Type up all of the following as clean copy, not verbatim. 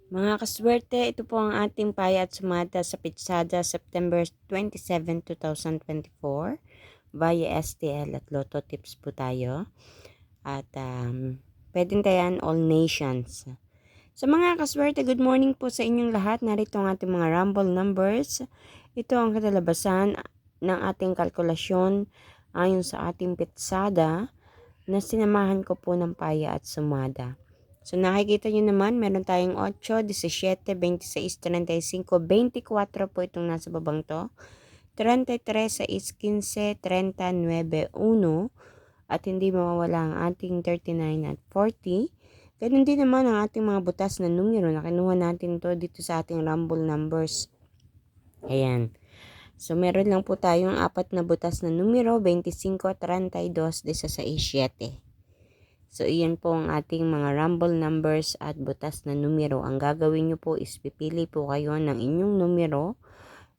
Mga kaswerte, ito po ang ating paya at sumada sa Pitsada September 27, 2024 via STL at Lotto Tips po tayo. At pwedeng tayan all nations. Sa mga kaswerte, good morning po sa inyong lahat. Narito ang ating mga rumble numbers. Ito ang katalabasan ng ating kalkulasyon ayon sa ating Pitsada na sinamahan ko po ng paya at sumada. So nakikita nyo naman, meron tayong 8, 17, 26, 35, 24 po itong nasa babang to. 33, 6, 15, 39, 1 at hindi mawawala ang ating 39 at 40. Ganun din naman ang ating mga butas na numero na kinuha natin to dito sa ating rumble numbers. Ayan. So meron lang po tayong 4 na butas na numero, 25, 32, 16, 7. So, iyan po ang ating mga rumble numbers at butas na numero. Ang gagawin nyo po is pipili po kayo ng inyong numero,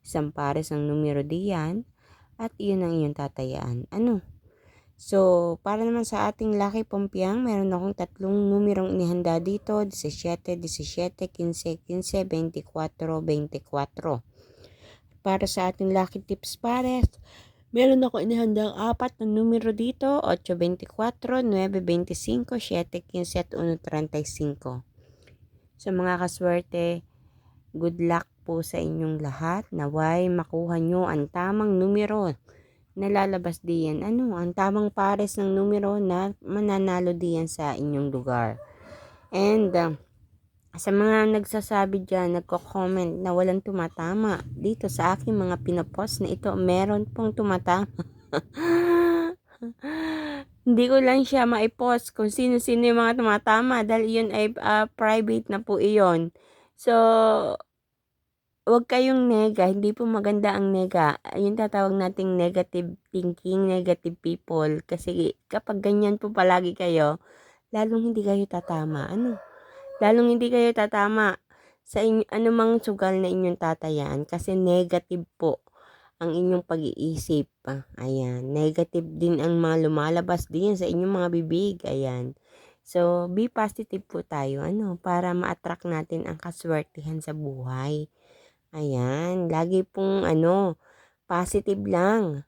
isang pares ng numero diyan, at iyon ang inyong tatayaan. Ano? So, para naman sa ating Lucky Pompiang, meron akong tatlong numerong inihanda dito, 17, 17, 15, 15, 24, 24. Para sa ating Lucky Tips Pares, meron ako inihandang 4 na numero dito, 8, 24, 9, 25, 7, 15 at 1, 35. So mga kaswerte, good luck po sa inyong lahat. Naway makuha nyo ang tamang numero na lalabas diyan. Ang tamang pares ng numero na mananalo diyan sa inyong lugar. And sa mga nagsasabi dyan, nagko-comment na walang tumatama dito sa aking mga pinapost na ito, meron pong tumatama. Hindi ko lang siya maipost kung sino-sino yung mga tumatama dahil yun ay private na po iyon. So, huwag kayong nega, hindi po maganda ang nega. Yung tatawag nating negative thinking, negative people. Kasi kapag ganyan po palagi kayo, lalong hindi kayo tatama. Lalong hindi kayo tatama sa anumang sugal na inyong tatayaan kasi negative po ang inyong pag-iisip. Ayan, negative din ang mga lumalabas din sa inyong mga bibig. Ayan. So, be positive po tayo, para ma-attract natin ang kaswertihan sa buhay. Ayan, lagi pong positive lang.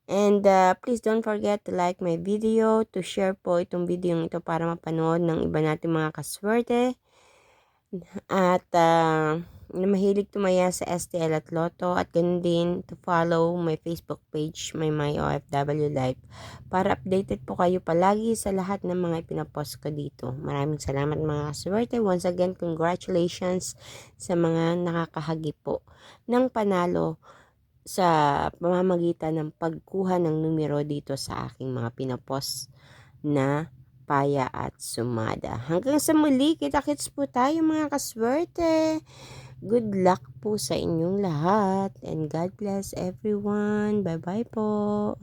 And please don't forget to like my video, to share po itong video ito para mapanood ng iba natin mga kaswerte. At na mahilig tumaya sa STL at Lotto at ganun din to follow my Facebook page, my OFW Life para updated po kayo palagi sa lahat ng mga ipinapost ko dito. Maraming salamat mga kaswerte. Once again, congratulations sa mga nakakahagi po ng panalo sa pamamagitan ng pagkuha ng numero dito sa aking mga pinapost na paya at sumada. Hanggang sa muli, kita-kits po tayo mga kaswerte. Good luck po sa inyong lahat and God bless everyone. Bye-bye po.